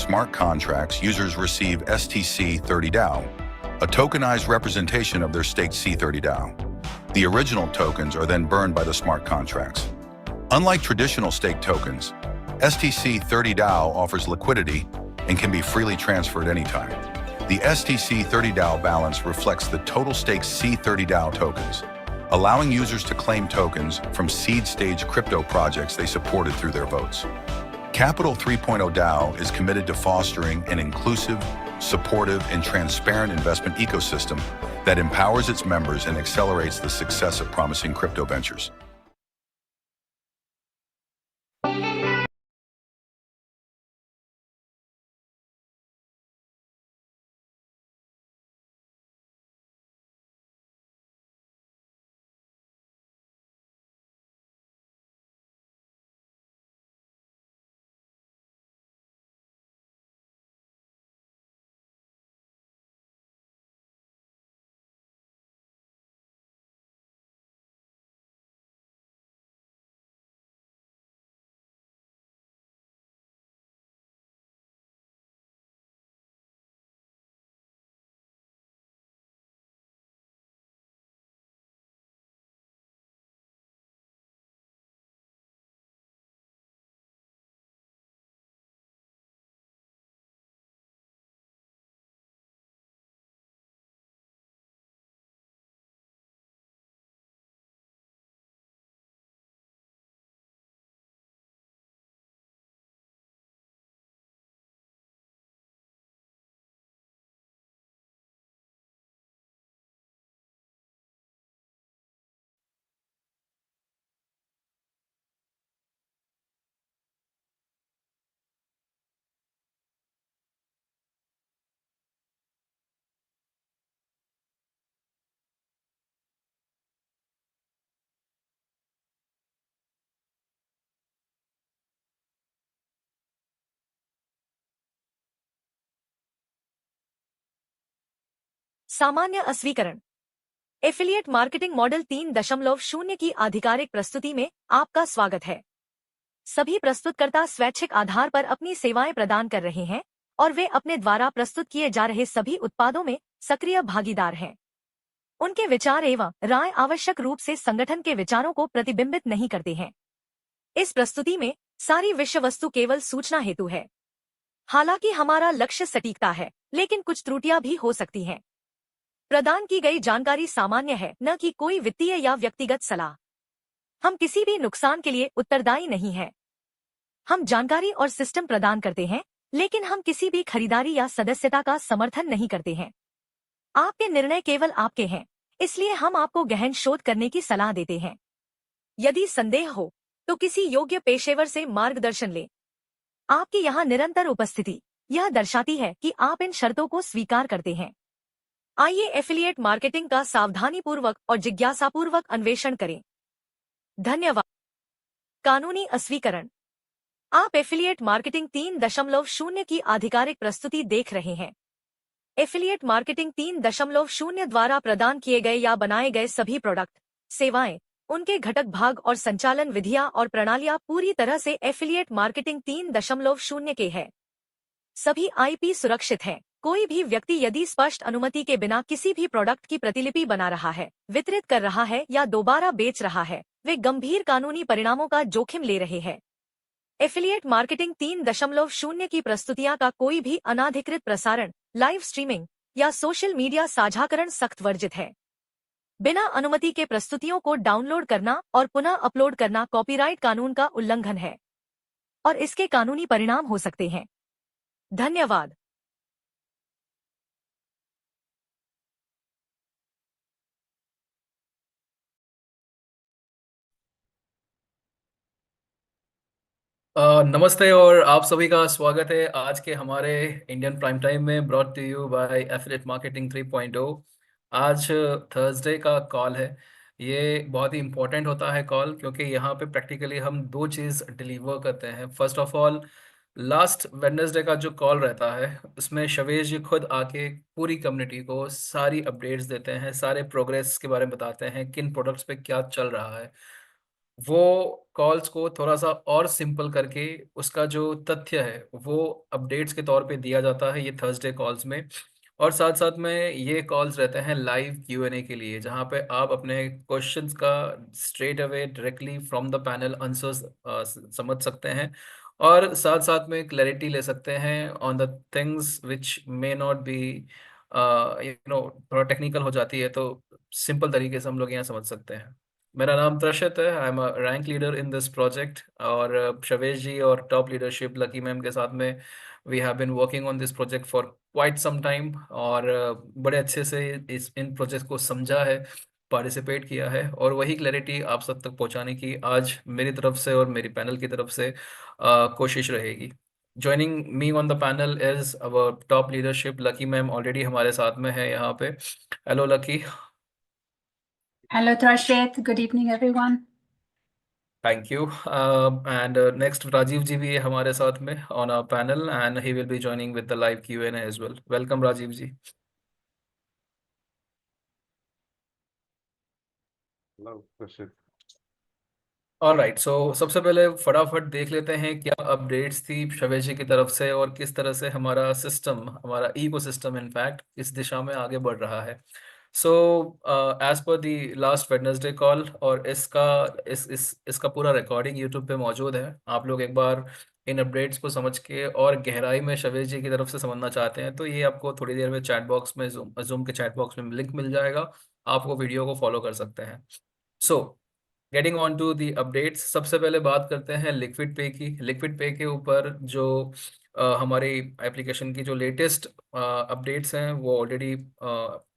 smart contracts, users receive STC30 DAO, a tokenized representation of their staked C30 DAO. The original tokens are then burned by the smart contracts. Unlike traditional staked tokens, STC30 DAO offers liquidity and can be freely transferred anytime. The STC30 DAO balance reflects the total staked C30 DAO tokens, allowing users to claim tokens from seed-stage crypto projects they supported through their votes. Capital 3.0 DAO is committed to fostering an inclusive, supportive, and transparent investment ecosystem that empowers its members and accelerates the success of promising crypto ventures. सामान्य अस्वीकरण। Affiliate marketing model 3.0 की आधिकारिक प्रस्तुति में आपका स्वागत है। सभी प्रस्तुतकर्ता स्वैच्छिक आधार पर अपनी सेवाएं प्रदान कर रहे हैं और वे अपने द्वारा प्रस्तुत किए जा रहे सभी उत्पादों में सक्रिय भागीदार हैं। उनके विचार एवं राय आवश्यक रूप से संगठन के विचारों को प्रतिबिंबित नहीं करते हैं। इस प्रस्तुति में सारी विषय वस्तु केवल सूचना हेतु है। हालांकि हमारा लक्ष्य सटीकता है, लेकिन कुछ त्रुटियां भी हो सकती हैं। प्रदान की गई जानकारी सामान्य है, न कि कोई वित्तीय या व्यक्तिगत सलाह। हम किसी भी नुकसान के लिए उत्तरदायी नहीं हैं। हम जानकारी और सिस्टम प्रदान करते हैं, लेकिन हम किसी भी खरीदारी या सदस्यता का समर्थन नहीं करते हैं। आपके निर्णय केवल आपके हैं, इसलिए हम आपको गहन शोध करने की सलाह देते हैं। यदि संदेह हो तो किसी योग्य पेशेवर से मार्गदर्शन लें। आपकी यहाँ निरंतर उपस्थिति यह दर्शाती है कि आप इन शर्तों को स्वीकार करते हैं। आइए एफिलिएट मार्केटिंग का सावधानीपूर्वक और जिज्ञासापूर्वक अन्वेषण करें। धन्यवाद। कानूनी अस्वीकरण। आप एफिलिएट मार्केटिंग 3.0 की आधिकारिक प्रस्तुति देख रहे हैं। एफिलिएट मार्केटिंग 3.0 द्वारा प्रदान किए गए या बनाए गए सभी प्रोडक्ट, सेवाएं, उनके घटक भाग और संचालन विधियां और प्रणालियां पूरी तरह से एफिलिएट मार्केटिंग 3.0 के हैं। सभी आईपी सुरक्षित हैं। कोई भी व्यक्ति यदि स्पष्ट अनुमति के बिना किसी भी प्रोडक्ट की प्रतिलिपि बना रहा है, वितरित कर रहा है या दोबारा बेच रहा है, वे गंभीर कानूनी परिणामों का जोखिम ले रहे हैं। एफिलिएट मार्केटिंग 3.0 की प्रस्तुतियां का कोई भी अनाधिकृत प्रसारण, लाइव स्ट्रीमिंग या सोशल मीडिया साझाकरण सख्त वर्जित है। बिना अनुमति के प्रस्तुतियों को डाउनलोड करना और पुनः अपलोड करना कॉपीराइट कानून का उल्लंघन है और इसके कानूनी परिणाम हो सकते हैं। धन्यवाद। नमस्ते और आप सभी का स्वागत है आज के हमारे इंडियन प्राइम टाइम में, brought to you by affiliate marketing 3.0। आज थर्सडे का कॉल है। ये बहुत ही इम्पोर्टेंट होता है कॉल, क्योंकि यहाँ पे प्रैक्टिकली हम दो चीज़ डिलीवर करते हैं। First of all, last Wednesday का जो कॉल रहता है उसमें शवेश जी खुद आके पूरी कम्युनिटी को सारी अपडेट्स देते हैं, सारे प्रोग्रेस के बारे में बताते हैं, किन प्रोडक्ट्स पे क्या चल रहा है। वो कॉल्स को थोड़ा सा और सिंपल करके उसका जो तथ्य है वो अपडेट्स के तौर पे दिया जाता है ये थर्सडे कॉल्स में। और साथ साथ में ये कॉल्स रहते हैं लाइव Q&A के लिए, जहाँ पे आप अपने क्वेश्चंस का straight away directly from the panel answers समझ सकते हैं, और साथ साथ में क्लैरिटी ले सकते हैं on the things which may not be थोड़ा टेक्निकल हो जाती है, तो सिंपल तरीके से हम लोग यहाँ समझ सकते हैं। मेरा नाम त्रशत है, I am a rank leader in this project, और शवेश जी और टॉप लीडरशिप लकी मैम के साथ में we have been working on this project for quite some time, और बड़े अच्छे से इस इन प्रोजेक्ट को समझा है, पार्टिसिपेट किया है, और वही क्लैरिटी आप सब तक पहुंचाने की आज मेरी तरफ से और मेरी पैनल की तरफ से कोशिश रहेगी। Joining me on the panel is our top leadership Lucky ma'am, already हमारे साथ में है यहाँ पे। Hello Lucky. Hello, Tarshit. Good evening, everyone. Thank you. And next Rajeev ji भी है हमारे साथ में on our panel, and he will be joining with the live Q&A as well. Welcome Rajeev ji. Hello, Prashit. Alright, so सबसे पहले फटाफट देख लेते हैं क्या अपडेट्स थी शवेश जी की तरफ से, और किस तरह से हमारा सिस्टम, हमारा इकोसिस्टम इनफैक्ट इस दिशा में आगे बढ़ रहा है। सो एज पर दी लास्ट वेडनेसडे कॉल, और इसका पूरा रिकॉर्डिंग यूट्यूब पे मौजूद है। आप लोग एक बार इन अपडेट्स को समझ के और गहराई में शवेश जी की तरफ से समझना चाहते हैं तो ये आपको थोड़ी देर में चैट बॉक्स में, जूम के चैट बॉक्स में लिंक मिल जाएगा, आप वो वीडियो को फॉलो कर सकते हैं। So getting on to the updates, सबसे पहले बात करते हैं लिक्विड पे की। लिक्विड पे के ऊपर जो हमारी एप्लीकेशन की जो लेटेस्ट अपडेट्स हैं वो ऑलरेडी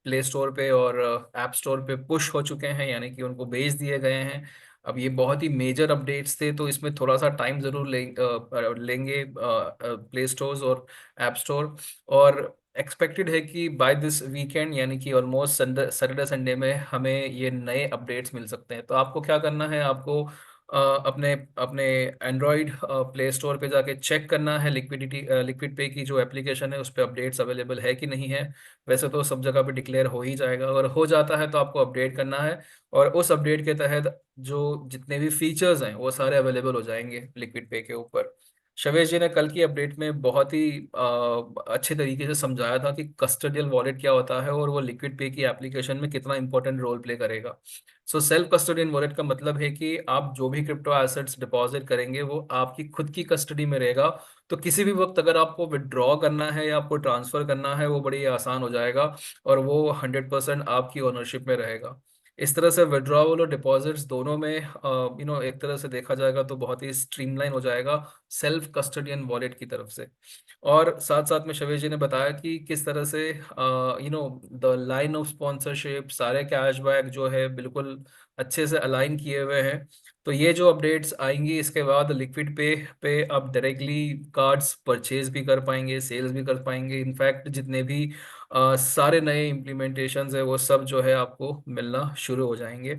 प्ले स्टोर पे और ऐप स्टोर पे पुश हो चुके हैं, यानी कि उनको भेज दिए गए हैं। अब ये बहुत ही मेजर अपडेट्स थे तो इसमें थोड़ा सा टाइम ज़रूर लेंगे प्ले स्टोर्स और ऐप स्टोर, और एक्सपेक्टेड है कि बाय दिस वीकेंड यानी कि ऑलमोस्ट सैटरडे संडे में हमें ये नए अपडेट्स मिल सकते हैं। तो आपको क्या करना है, आपको अपने अपने एंड्रॉयड प्ले स्टोर पे जाके चेक करना है लिक्विड पे की जो एप्लीकेशन है उस पर अपडेट्स अवेलेबल है कि नहीं है। वैसे तो सब जगह पे डिक्लेयर हो ही जाएगा, अगर हो जाता है तो आपको अपडेट करना है, और उस अपडेट के तहत जो जितने भी फीचर्स हैं वो सारे अवेलेबल हो जाएंगे लिक्विड पे के ऊपर। शवेश जी ने कल की अपडेट में बहुत ही अच्छे तरीके से समझाया था कि कस्टडियल वॉलेट क्या होता है और वो लिक्विड पे की एप्लीकेशन में कितना इंपॉर्टेंट रोल प्ले करेगा। सो सेल्फ कस्टडियन वॉलेट का मतलब है कि आप जो भी क्रिप्टो एसेट्स डिपॉजिट करेंगे वो आपकी खुद की कस्टडी में रहेगा। तो किसी भी वक्त अगर आपको विड्रॉ करना है या आपको ट्रांसफर करना है वो बड़ी आसान हो जाएगा, और वो 100% आपकी ओनरशिप में रहेगा। इस तरह से विड्रॉवल और डिपॉजिट्स दोनों में एक तरह से देखा जाएगा तो बहुत ही स्ट्रीमलाइन हो जाएगा सेल्फ कस्टडियन वॉलेट की तरफ से। और साथ साथ में शवेश जी ने बताया कि किस तरह से द लाइन ऑफ स्पॉन्सरशिप, सारे कैशबैक जो है बिल्कुल अच्छे से अलाइन किए हुए हैं। तो ये जो अपडेट्स आएंगी इसके बाद लिक्विड पे आप डायरेक्टली कार्ड्स परचेज भी कर पाएंगे, सेल्स भी कर पाएंगे। इनफैक्ट जितने भी सारे नए इम्प्लीमेंटेशंस है वो सब जो है आपको मिलना शुरू हो जाएंगे।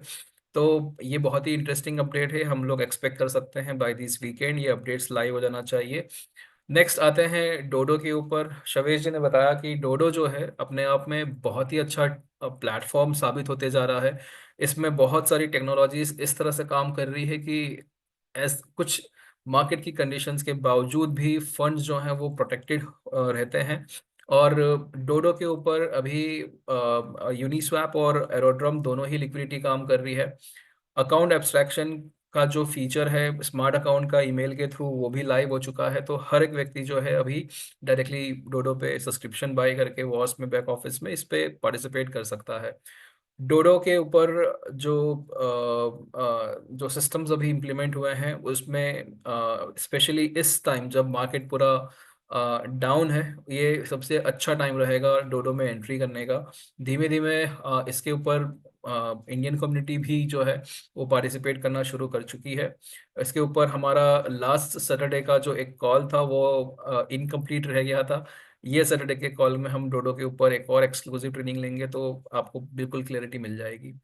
तो ये बहुत ही इंटरेस्टिंग अपडेट है, हम लोग एक्सपेक्ट कर सकते हैं बाय दिस वीकेंड ये अपडेट्स लाइव हो जाना चाहिए। नेक्स्ट आते हैं डोडो के ऊपर। शवेश जी ने बताया कि डोडो जो है अपने आप में बहुत ही अच्छा प्लेटफॉर्म साबित होते जा रहा है। इसमें बहुत सारी टेक्नोलॉजीज इस तरह से काम कर रही है कि एस कुछ मार्केट की कंडीशंस के बावजूद भी फंड्स जो हैं वो प्रोटेक्टेड रहते हैं। और डोडो के ऊपर अभी यूनिस्वैप और एरोड्रम दोनों ही लिक्विडिटी काम कर रही है। अकाउंट एब्स्ट्रैक्शन का जो फीचर है स्मार्ट अकाउंट का ईमेल के थ्रू वो भी लाइव हो चुका है, तो हर एक व्यक्ति जो है अभी डायरेक्टली डोडो पे सब्सक्रिप्शन बाय करके वॉस में बैक ऑफिस में इस पे पार्टिसिपेट कर सकता है। डोडो के ऊपर जो जो सिस्टम्स अभी इम्प्लीमेंट हुए हैं उसमें स्पेशली इस टाइम जब मार्केट पूरा डाउन है, ये सबसे अच्छा टाइम रहेगा डोडो में एंट्री करने का। धीमे धीमे इसके ऊपर इंडियन कम्युनिटी भी जो है वो पार्टिसिपेट करना शुरू कर चुकी है। इसके ऊपर हमारा लास्ट सैटरडे का जो एक कॉल था वो इनकम्प्लीट रह गया था। ये सैटरडे के कॉल में हम डोडो के ऊपर एक और एक्सक्लूसिव ट्रेनिंग लेंगे तो आपको बिल्कुल क्लैरिटी मिल जाएगी।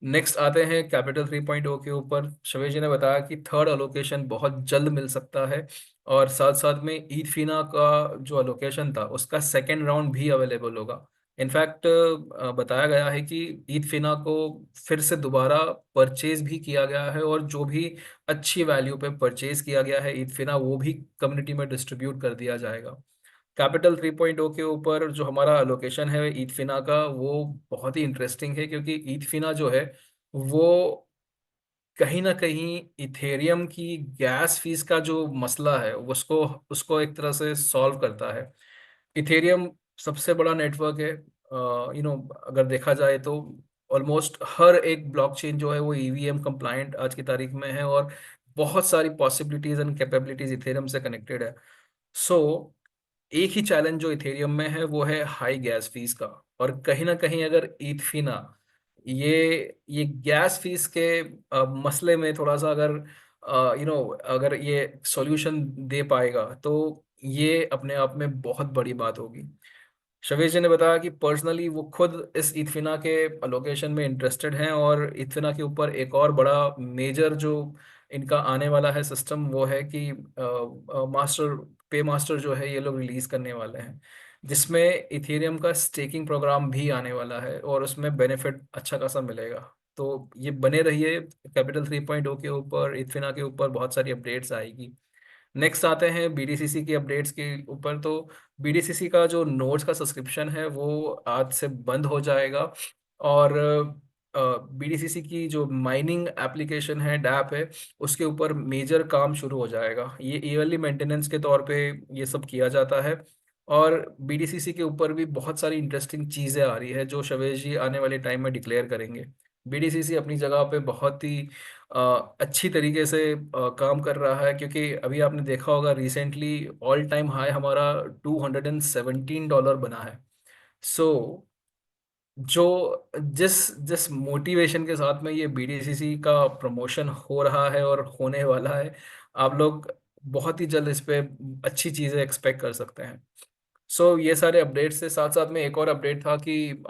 नेक्स्ट आते हैं कैपिटल 3.0 के ऊपर। शवेश जी ने बताया कि थर्ड अलोकेशन बहुत जल्द मिल सकता है, और साथ साथ में ईथफीना का जो अलोकेशन था उसका सेकेंड राउंड भी अवेलेबल होगा। इनफैक्ट बताया गया है कि ईथफिना को फिर से दोबारा परचेज भी किया गया है, और जो भी अच्छी वैल्यू पे परचेज किया गया है ईथफिना, वो भी कम्युनिटी में डिस्ट्रीब्यूट कर दिया जाएगा। कैपिटल 3.0 के ऊपर जो हमारा लोकेशन है ईथफिना का, वो बहुत ही इंटरेस्टिंग है, क्योंकि ईथफिना जो है वो कहीं ना कहीं इथेरियम की गैस फीस का जो मसला है उसको उसको एक तरह से सॉल्व करता है। इथेरियम सबसे बड़ा नेटवर्क है, अगर देखा जाए तो ऑलमोस्ट हर एक ब्लॉकचेन जो है वो ईवीएम कंप्लायंट आज की तारीख में है, और बहुत सारी पॉसिबिलिटीज एंड कैपेबिलिटीज इथेरियम से कनेक्टेड है। सो एक ही चैलेंज जो इथेरियम में है वो है हाई गैस फीस का। और कहीं ना कहीं अगर ईथफिना ये गैस फीस के मसले में थोड़ा सा अगर अगर ये सॉल्यूशन दे पाएगा तो ये अपने आप में बहुत बड़ी बात होगी। शवेश जी ने बताया कि पर्सनली वो खुद इस इथफिना के लोकेशन में इंटरेस्टेड हैं, और इथफिना के ऊपर एक और बड़ा मेजर जो इनका आने वाला है सिस्टम वो है कि मास्टर पे मास्टर जो है ये लोग रिलीज करने वाले हैं, जिसमें इथेरियम का स्टेकिंग प्रोग्राम भी आने वाला है, और उसमें बेनिफिट अच्छा खासा मिलेगा। तो ये बने रहिए, कैपिटल 3.0 के ऊपर, इथफिना के ऊपर बहुत सारी अपडेट्स आएगी। नेक्स्ट आते हैं बीडीसीसी की अपडेट्स के ऊपर। तो बीडीसीसी का जो नोट्स का सब्सक्रिप्शन है वो आज से बंद हो जाएगा, और बीडीसीसी की जो माइनिंग एप्लीकेशन है, डैप है, उसके ऊपर मेजर काम शुरू हो जाएगा। ये ईयरली मेंटेनेंस के तौर पे ये सब किया जाता है, और बीडीसीसी के ऊपर भी बहुत सारी इंटरेस्टिंग चीज़ें आ रही है जो शवेश जी आने वाले टाइम में डिक्लेयर करेंगे। बीडीसीसी अपनी जगह पे बहुत ही अच्छी तरीके से काम कर रहा है, क्योंकि अभी आपने देखा होगा रिसेंटली ऑल टाइम हाई हमारा $217 बना है। सो जो जिस जिस मोटिवेशन के साथ में ये बीडीसीसी का प्रमोशन हो रहा है और होने वाला है, आप लोग बहुत ही जल्द इस पे अच्छी चीज़ें एक्सपेक्ट कर सकते हैं। सो ये सारे अपडेट्स से साथ साथ में एक और अपडेट था कि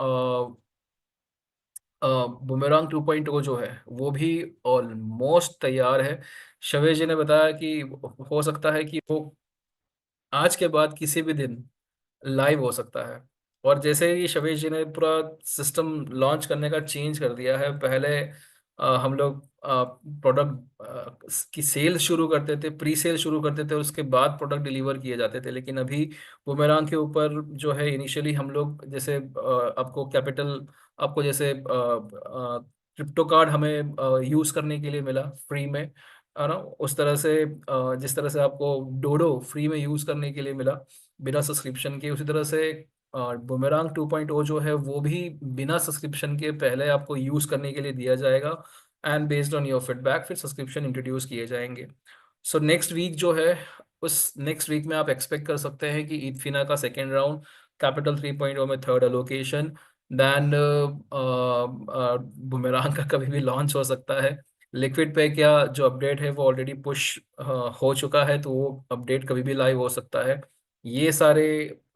बुमेरांग 2.0 जो है वो भी ऑलमोस्ट तैयार है। शवेश जी ने बताया कि हो सकता है कि वो आज के बाद किसी भी दिन लाइव हो सकता है। और जैसे ही शवेश जी ने पूरा सिस्टम लॉन्च करने का चेंज कर दिया है, पहले हम लोग प्रोडक्ट की सेल शुरू करते थे, प्री सेल शुरू करते थे, उसके बाद प्रोडक्ट डिलीवर किए जाते थे। लेकिन अभी बुमेरांग के ऊपर जो है इनिशियली हम लोग जैसे आपको कैपिटल, आपको जैसे क्रिप्टो कार्ड हमें यूज करने के लिए मिला फ्री में, है ना, उस तरह से जिस तरह से आपको डोडो फ्री में यूज करने के लिए मिला बिना सब्सक्रिप्शन के, उसी तरह से बुमेरांग 2.0 जो है वो भी बिना सब्सक्रिप्शन के पहले आपको यूज करने के लिए दिया जाएगा, and based on your feedback फिर सब्सक्रिप्शन इंट्रोड्यूस किए जाएंगे। सो नेक्स्ट वीक जो है, उस नेक्स्ट वीक में आप एक्सपेक्ट कर सकते हैं कि ईथफिना का सेकेंड राउंड, कैपिटल 3.0 में थर्ड अलोकेशन, देन बुमेरांग का कभी भी लॉन्च हो सकता है। लिक्विड पे क्या जो अपडेट है वो ऑलरेडी पुश हो चुका है, तो वो अपडेट कभी भी लाइव हो सकता है। ये सारे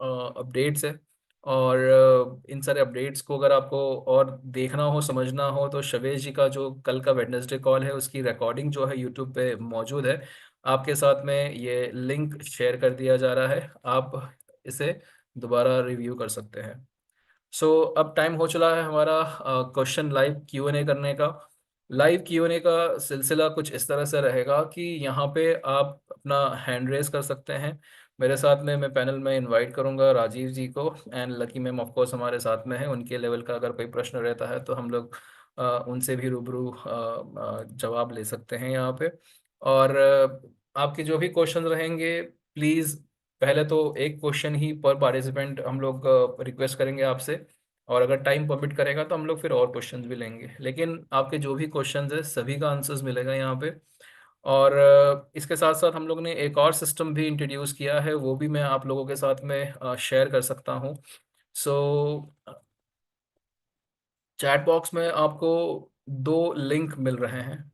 अपडेट्स है, और इन सारे अपडेट्स को अगर आपको और देखना हो, समझना हो, तो शवेश जी का जो कल का वेडनेसडे कॉल है उसकी रिकॉर्डिंग जो है यूट्यूब पे मौजूद है। आपके साथ में ये लिंक शेयर कर दिया जा रहा है, आप इसे दोबारा रिव्यू कर सकते हैं। सो अब टाइम हो चला है हमारा क्वेश्चन लाइव Q&A करने का। लाइव Q&A का सिलसिला कुछ इस तरह से रहेगा कि यहाँ पे आप अपना हैंड रेज कर सकते हैं। मेरे साथ में मैं पैनल में इनवाइट करूंगा राजीव जी को, and lucky ma'am of course हमारे साथ में है। उनके लेवल का अगर कोई प्रश्न रहता है तो हम लोग उनसे भी रूबरू जवाब ले सकते हैं यहाँ पे। और आपके जो भी क्वेश्चन रहेंगे, प्लीज़ पहले तो एक क्वेश्चन ही पर पार्टिसिपेंट हम लोग रिक्वेस्ट करेंगे आपसे, और अगर टाइम परमिट करेगा तो हम लोग फिर और क्वेश्चंस भी लेंगे। लेकिन आपके जो भी क्वेश्चंस है सभी का आंसर्स मिलेगा यहाँ पे। और इसके साथ साथ हम लोग ने एक और सिस्टम भी इंट्रोड्यूस किया है, वो भी मैं आप लोगों के साथ में शेयर कर सकता हूँ। सो चैट बॉक्स में आपको दो लिंक मिल रहे हैं।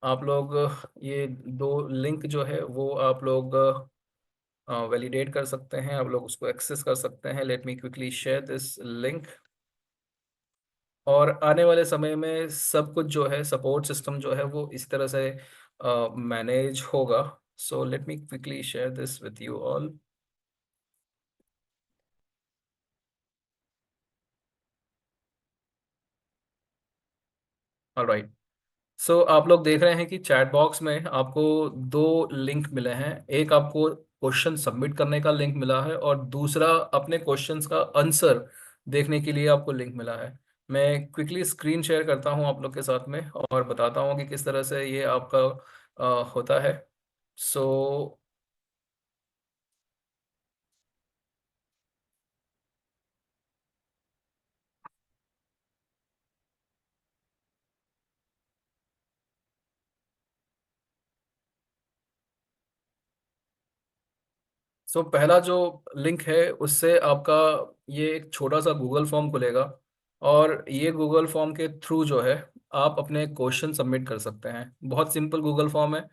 आप लोग ये दो लिंक जो है वो आप लोग वैलिडेट कर सकते हैं, आप लोग उसको एक्सेस कर सकते हैं। Let me quickly share this link. और आने वाले समय में सब कुछ जो है सपोर्ट सिस्टम जो है वो इस तरह से मैनेज होगा। So let me quickly share this with you all. Alright. So आप लोग देख रहे हैं कि चैट बॉक्स में आपको दो लिंक मिले हैं। एक आपको क्वेश्चन सबमिट करने का लिंक मिला है और दूसरा अपने क्वेश्चंस का आंसर देखने के लिए आपको लिंक मिला है। मैं क्विकली स्क्रीन शेयर करता हूं आप लोग के साथ में और बताता हूं कि किस तरह से ये आपका होता है। सो पहला जो लिंक है उससे आपका ये एक छोटा सा गूगल फॉर्म खुलेगा और ये गूगल फॉर्म के थ्रू जो है आप अपने क्वेश्चन सबमिट कर सकते हैं। बहुत सिंपल गूगल फॉर्म है।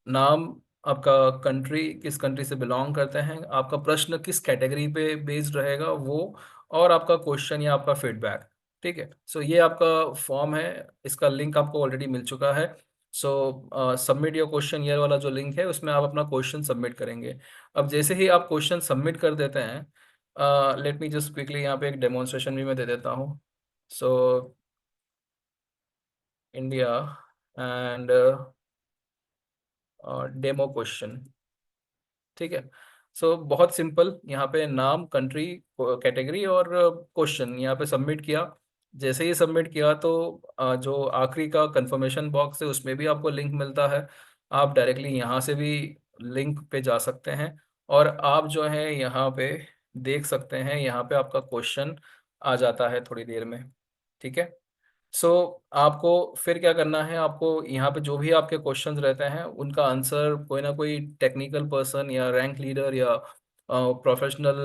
नाम, आपका कंट्री, किस कंट्री से बिलोंग करते हैं, आपका प्रश्न किस कैटेगरी पे बेस्ड रहेगा वो, और आपका क्वेश्चन या आपका फीडबैक। ठीक है, ये आपका फॉर्म है। इसका लिंक आपको ऑलरेडी मिल चुका है। सबमिट योर क्वेश्चन ईयर वाला जो लिंक है उसमें आप अपना क्वेश्चन सबमिट करेंगे। अब जैसे ही आप क्वेश्चन सबमिट कर देते हैं, लेट मी जस्ट क्विकली यहाँ पे एक डेमोन्स्ट्रेशन भी मैं दे देता हूँ। So India and demo question. ठीक है, बहुत सिंपल। यहाँ पे नाम, कंट्री, कैटेगरी और क्वेश्चन यहाँ पे सबमिट किया। जैसे ही सबमिट किया तो जो आखिरी का कंफर्मेशन बॉक्स है उसमें भी आपको लिंक मिलता है। आप डायरेक्टली यहाँ से भी लिंक पे जा सकते हैं और आप जो है यहाँ पे देख सकते हैं। यहाँ पे आपका क्वेश्चन आ जाता है थोड़ी देर में। ठीक है, सो आपको फिर क्या करना है, आपको यहाँ पे जो भी आपके क्वेश्चंस रहते हैं उनका आंसर कोई ना कोई टेक्निकल पर्सन या रैंक लीडर या प्रोफेशनल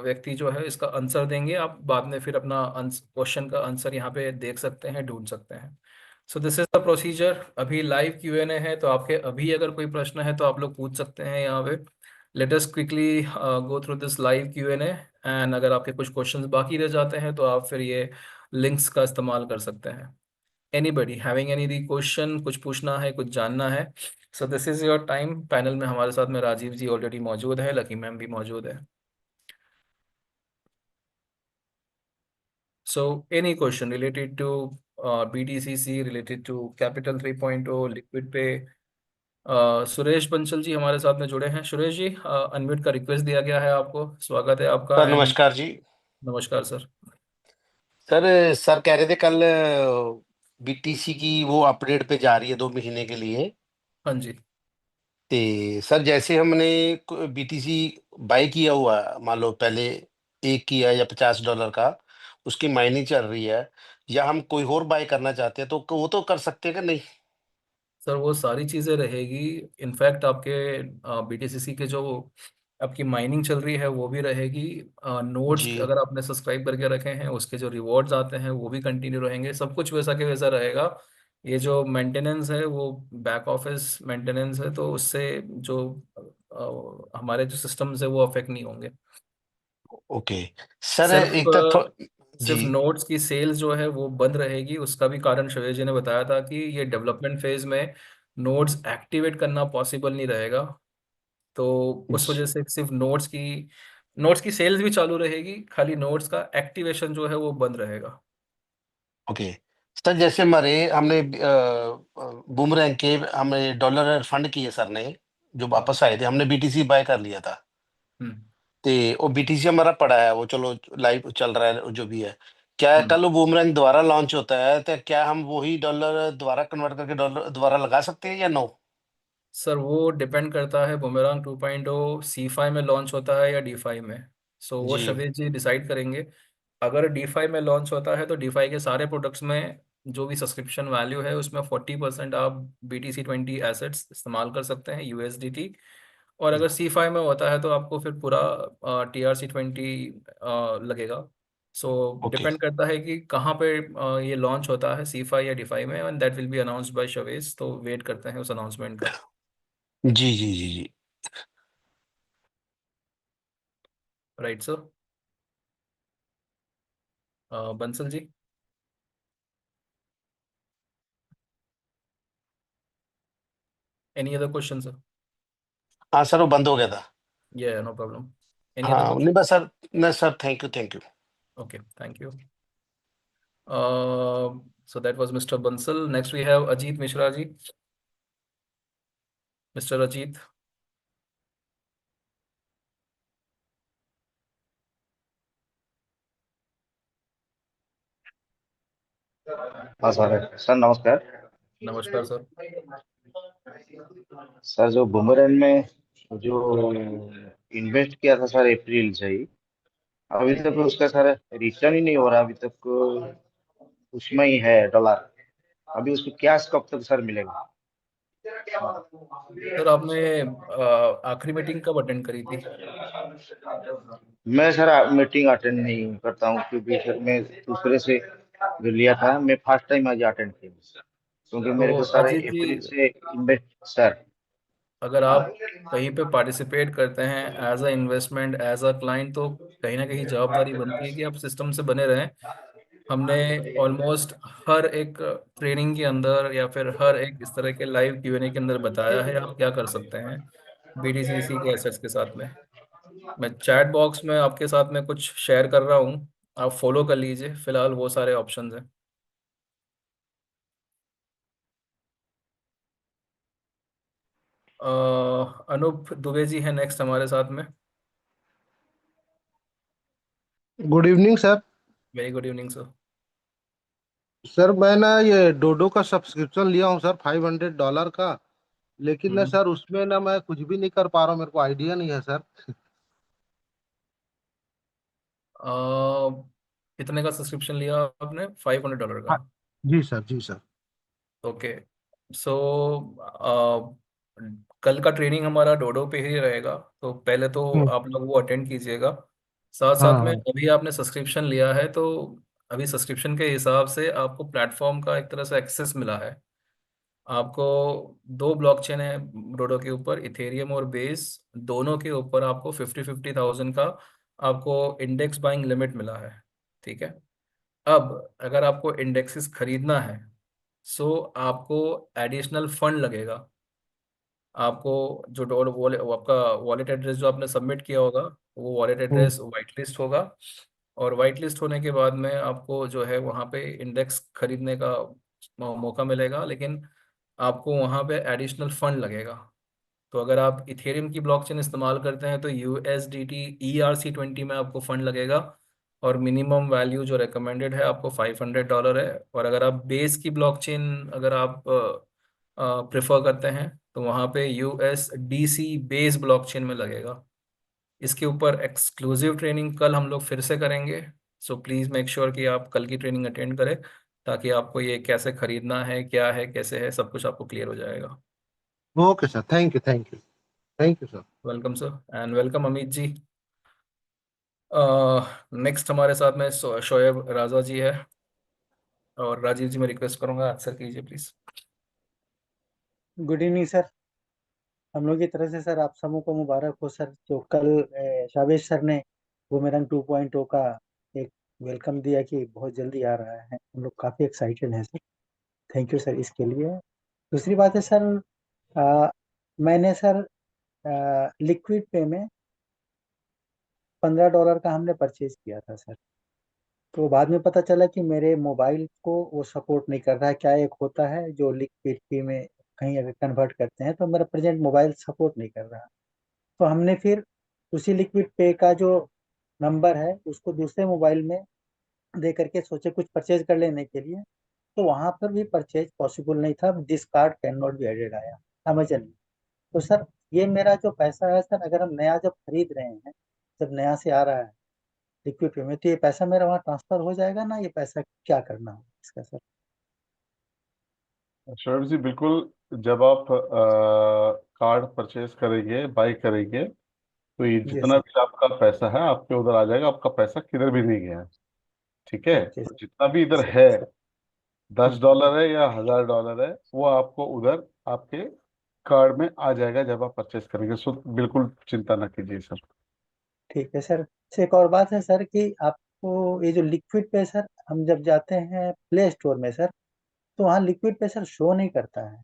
व्यक्ति जो है इसका आंसर देंगे। आप बाद में फिर अपना क्वेश्चन का आंसर यहाँ पे देख सकते हैं, ढूंढ सकते हैं। This is the procedure. अभी लाइव Q&A है, तो आपके अभी अगर कोई प्रश्न है तो आप लोग पूछ सकते हैं यहाँ पे। Let us quickly go through this live Q&A। And अगर आपके कुछ क्वेश्चंस बाकी रह जाते हैं तो आप फिर ये लिंक्स का इस्तेमाल कर सकते हैं। एनीबडी हैविंग एनी क्वेश्चन, कुछ पूछना है, कुछ जानना है? This is your time. Panel में हमारे साथ में राजीव जी ऑलरेडी मौजूद है, लकी मैम भी मौजूद है। So any question related to BTCC, related to capital 3.0, liquid pay? Suresh Bansal ji हमारे साथ में जुड़े हैं। सुरेश जी, अनम्यूट का रिक्वेस्ट दिया गया है आपको, स्वागत है आपका। सर एंड नमस्कार जी। नमस्कार सर। सर सर कह रहे थे कल बीटीसी की वो अपडेट पे जा रही है 2 महीने के लिए। हाँ जी। ते सर जैसे हमने बीटीसी बाय किया हुआ है, मान लो पहले एक किया या $50 का, उसकी माइनिंग चल रही है, या हम कोई और बाय करना चाहते हैं तो वो तो कर सकते हैं कि नहीं? सर वो सारी चीज़ें रहेगी। इनफैक्ट आपके BTCC के जो आपकी माइनिंग चल रही है वो भी रहेगी। नोट्स जी। अगर आपने सब्सक्राइब करके रखे हैं उसके जो रिवॉर्ड्स आते हैं वो भी कंटिन्यू रहेंगे। सब कुछ वैसा के वैसा रहेगा। ये जो मेंटेनेंस है वो बैक ऑफिस मेंटेनेंस है, तो उससे जो हमारे जो सिस्टम्स है वो अफेक्ट नहीं होंगे। ओके। सर सिर्फ एक तो जी। सिर्फ नोट्स की सेल्स जो है वो बंद रहेगी। उसका भी कारण शवेज जी ने बताया था कि ये डेवलपमेंट फेज में नोट्स एक्टिवेट करना पॉसिबल नहीं रहेगा। तो उस वजह से सिर्फ नोट्स की सेल्स भी चालू रहेगी, खाली नोट्स का एक्टिवेशन जो है वो बंद रहेगा। ओके। सर जैसे हमारे हमने बूमरैंग के हमें डॉलर फंड किए सर ने, जो हाँ। वापस आए थे, हमने बीटीसी बाय कर लिया था। हम्म। ते वो बीटीसी हमारा पड़ा है, वो चलो लाइव चल रहा है जो भी है। क्या हम्म। कल वो बूमरैंग दोबारा लॉन्च होता है तो क्या हम वही डॉलर दोबारा कन्वर्ट करके डॉलर दोबारा लगा सकते हैं या नो? सर वो डिपेंड करता है, बुमेरांग 2.0 C5 में लॉन्च होता है या D5 में। वो जी। शवेज जी डिसाइड करेंगे। अगर D5 में लॉन्च होता है तो D5 के सारे प्रोडक्ट्स में जो भी सब्सक्रिप्शन वैल्यू है उसमें 40% आप BTC20 एसेट्स इस्तेमाल कर सकते हैं, USDT। और अगर C5 में होता है तो आपको फिर पूरा TRC20 लगेगा। ओके। डिपेंड करता है कि कहाँ पे ये लॉन्च होता है, C5 या D5 में, and that will be announced by Shavez. तो वेट करते हैं उस अनाउंसमेंट का। जी जी जी जी। Right sir. Bansal ji, any other question sir? हाँ सर वो बंद हो गया था। या नो प्रॉब्लम। एनी अदर हाँ नहीं क्वेश्चन? बस सर, नहीं sir, thank you thank you. Okay, thank you. So that was Mr. Bansal. Next we have Ajit Mishra ji. Mr. Ajit. हाँ सर नमस्कार। नमस्कार सर। सर जो बुमरन में जो इन्वेस्ट किया था सर अप्रैल से ही, अभी तक उसका सर रिटर्न ही नहीं हो रहा। अभी तक उसमें ही है डॉलर। अभी उसको कैश कब तक सर मिलेगा? सर आपने आखिरी मीटिंग कब अटेंड करी थी? मैं सर मीटिंग अटेंड नहीं करता हूँ, क्योंकि सर मैं दूसरे से जो लिया था, मैं फर्स्ट टाइम आज अटेंड किया, क्योंकि मेरे तो को सर अजीत जी, अप्रैल से इन्वेस्ट सर। अगर आप कहीं पे पार्टिसिपेट करते हैं as a investment as a client, तो कहीं ना कहीं जवाबदारी बनती है कि आप सिस्टम से बने रहें। हमने ऑलमोस्ट हर एक ट्रेनिंग के अंदर या फिर हर एक इस तरह के लाइव Q&A के अंदर बताया है आप क्या कर सकते हैं BTCC के एसेट्स के साथ में। मैं चैट बॉक्स में आपके साथ में कुछ शेयर कर रहा हूँ, आप फॉलो कर लीजिए। फिलहाल वो सारे ऑप्शंस हैं। अनूप दुबे जी हैं नेक्स्ट हमारे साथ में। Good evening sir. Very good evening sir. Sir मैं ना ये डोडो का सब्सक्रिप्शन लिया हूँ सर, $500 का। लेकिन ना हम्म। सर उसमें ना मैं कुछ भी नहीं कर पा रहा हूँ, मेरे को आइडिया नहीं है सर। कितने का सब्सक्रिप्शन लिया आपने? $500 का। हाँ, जी सर, जी सर। ओके। सो कल का ट्रेनिंग हमारा डोडो पे ही रहेगा, तो पहले तो हम्म, आप लोग वो अटेंड कीजिएगा। साथ साथ में हाँ। अभी आपने सब्सक्रिप्शन लिया है, तो अभी सब्सक्रिप्शन के हिसाब से आपको प्लेटफॉर्म का एक तरह से एक्सेस मिला है। आपको दो ब्लॉकचेन है डोडो के ऊपर, इथेरियम और बेस। दोनों के ऊपर आपको 50,000 का आपको इंडेक्स बाइंग लिमिट मिला है। ठीक है। अब अगर आपको इंडेक्सेस खरीदना है, सो आपको एडिशनल फंड लगेगा। आपको जो डॉट वॉलेट, आपका वॉलेट एड्रेस जो आपने सबमिट किया होगा, वो वॉलेट हम्म, एड्रेस वाइट लिस्ट होगा। और वाइट लिस्ट होने के बाद में आपको जो है वहाँ पे इंडेक्स खरीदने का मौका मिलेगा, लेकिन आपको वहाँ पे एडिशनल फंड लगेगा। तो अगर आप इथेरियम की ब्लॉकचेन इस्तेमाल करते हैं तो USDT ERC20 में आपको फंड लगेगा, और मिनिमम वैल्यू जो रिकमेंडेड है आपको $500 है। और अगर आप बेस की ब्लॉकचेन अगर आप प्रेफर करते हैं, तो वहाँ पे USDC बेस ब्लॉकचेन में लगेगा। इसके ऊपर एक्सक्लूसिव ट्रेनिंग कल हम लोग फिर से करेंगे। सो प्लीज़ मेक श्योर कि आप कल की ट्रेनिंग अटेंड करें, ताकि आपको ये कैसे खरीदना है, क्या है, कैसे है, सब कुछ आपको क्लियर हो जाएगा। Okay sir, thank you, thank you, thank you sir. Welcome sir, and welcome Amit ji. Next हमारे साथ में शोएब राजा जी है। और राजीव जी, मैं रिक्वेस्ट करूंगा आंसर कीजिए प्लीज। Good evening sir. हम लोग की तरफ से सर आप सबों को मुबारक हो सर, जो कल शावेश सर ने बूमेरंग 2.0 का एक वेलकम दिया कि बहुत जल्दी आ रहा है। हम लोग काफ़ी एक्साइटेड हैं सर। थैंक यू सर इसके लिए। दूसरी बात है सर, मैंने सर लिक्विड पे में $15 का हमने परचेज किया था सर। तो बाद में पता चला कि मेरे मोबाइल को वो सपोर्ट नहीं कर रहा है। क्या एक होता है जो लिक्विड पे में कहीं अगर कन्वर्ट करते हैं, तो मेरा प्रेजेंट मोबाइल सपोर्ट नहीं कर रहा। तो हमने फिर उसी लिक्विड पे का जो नंबर है उसको दूसरे मोबाइल में दे करके सोचे कुछ परचेज कर लेने के लिए। तो वहाँ पर भी परचेज पॉसिबल नहीं था। This card can not be added आया अमेजन में। तो सर ये मेरा जो पैसा है सर, अगर हम नया जब खरीद रहे हैं, जब नया से आ रहा है लिक्विड पे में, तो ये पैसा मेरा वहाँ ट्रांसफर हो जाएगा ना? ये पैसा क्या करना है इसका सर? शोएब जी बिल्कुल। जब आप कार्ड परचेज करेंगे, बाई करेंगे, तो ये जी जितना सर। भी आपका पैसा है आपके उधर आ जाएगा। आपका पैसा किधर भी नहीं गया है। ठीक है, ओके तो सर। जितना भी इधर सर है, सर। $10 है या $1000 है, वो आपको उधर आपके कार्ड में आ जाएगा जब आप परचेज करेंगे। सो बिल्कुल चिंता ना कीजिए सर। ठीक है सर। एक और बात है सर कि आपको ये जो लिक्विड पे सर, हम जब जाते हैं प्ले स्टोर में सर, तो वहाँ लिक्विड पे सर शो नहीं करता है।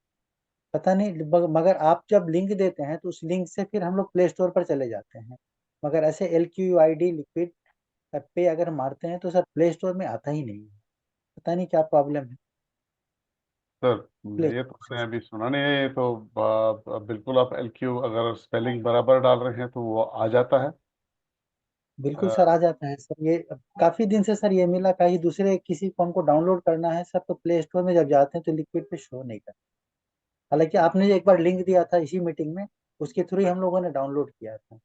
पता नहीं, मगर आप जब लिंक देते हैं तो उस लिंक से फिर हम लोग प्ले स्टोर पर चले जाते हैं। मगर ऐसे LQID लिक्विड पे अगर मारते हैं तो सर प्ले स्टोर में आता ही नहीं है। पता नहीं क्या प्रॉब्लम है। सर ये तो मैंने अभी सुना नहीं है, ये तो बिल्कुल आप LQ अगर स्पेलिंग बराबर डाल रहे हैं तो वो आ जाता है। बिल्कुल सर, आ जाता है सर। ये काफी दिन से सर ये मिला, कहीं दूसरे किसी को हमको डाउनलोड करना है सर तो प्ले स्टोर में जब जाते हैं तो लिक्विड पे शो नहीं करता। हालांकि आपने जो एक बार लिंक दिया था इसी मीटिंग में, उसके थ्रू ही हम लोगों ने डाउनलोड किया था।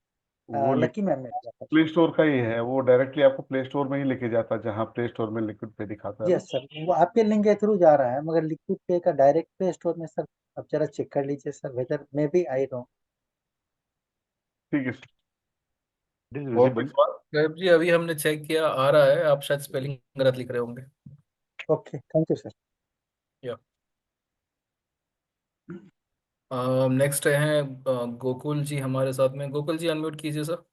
वो लकी मैम ने किया था। प्ले स्टोर का ही है, वो डायरेक्टली आपको प्ले स्टोर में ही लेके जाता है, जहाँ प्ले स्टोर में लिक्विड पे दिखाता है ना। यस सर, वो आपके लिंक के थ्रू जा रहा है, मगर लिक्विड पे का डायरेक्ट प्ले स्टोर में सर आप जरा चेक कर लीजिए sir, whether maybe I know. ठीक है सर। इट इज और कोई विजिबल। सवाल? साहब जी अभी हमने चेक किया, आ रहा है। आप शायद स्पेलिंग गलत लिख रहे होंगे। Okay, thank you sir. या नेक्स्ट हैं गोकुल जी हमारे साथ में। गोकुल जी अनम्यूट कीजिए सर।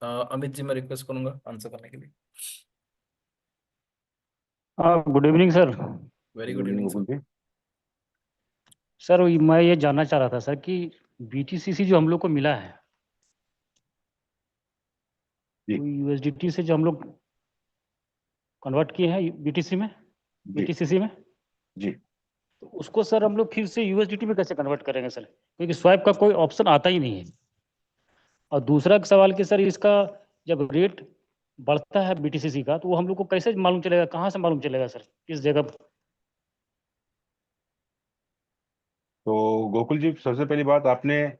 अमित जी मैं रिक्वेस्ट करूंगा आंसर करने के लिए। Good evening sir. Very good good evening evening Gokul sir. जी। सर मैं ये जानना चाह रहा था सर कि बीटीसीसी जो हम लोग को मिला है, जी वो यूएसडीटी से जो हम लोग कन्वर्ट किए हैं बीटीसी में, जी बीटीसीसी में, जी। तो उसको सर हम लोग फिर से यूएसडीटी में कैसे कन्वर्ट करेंगे सर? क्योंकि स्वैप का कोई ऑप्शन आता ही नहीं है। और दूसरा सवाल कि सर इसका जब रेट बढ़ता है बीटीसीसी का, तो वो हम लोग को कैसे मालूम चलेगा, कहाँ से मालूम चलेगा सर, किस जगह पर? तो गोकुल जी, सबसे पहली बात, आपने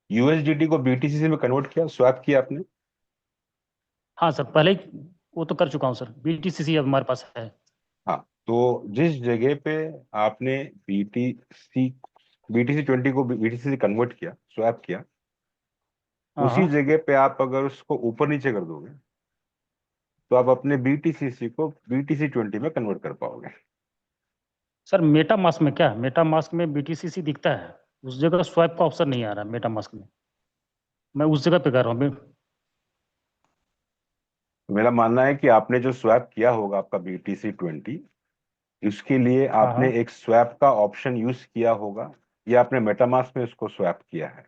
यूएसडीटी को बीटीसीसी में कन्वर्ट किया, स्वैप किया आपने? हाँ सर, पहले ही वो तो कर चुका हूँ सर, बीटीसीसी अब हमारे पास है। हाँ, तो जिस जगह पे आपने बीटीसी बीटीसी 20 को बीटीसी कन्वर्ट किया, स्वैप किया, हाँ उसी हाँ जगह पे आप अगर उसको ऊपर नीचे कर दोगे तो आप अपने बीटीसीसी को बीटीसी 20 में कन्वर्ट कर पाओगे। सर, मेटा मास्क में क्या, मेटा मास्क में बीटीसीसी दिखता है, उस जगह स्वैप का ऑप्शन नहीं आ रहा मेटा मास्क में। मैं उस जगह पे कर रहा हूँ तो मेरा मानना है कि आपने जो स्वैप किया होगा आपका बीटीसी 20, उसके लिए हाँ आपने हाँ एक स्वैप का ऑप्शन यूज किया होगा, या आपने मेटामास्क में उसको स्वैप किया है?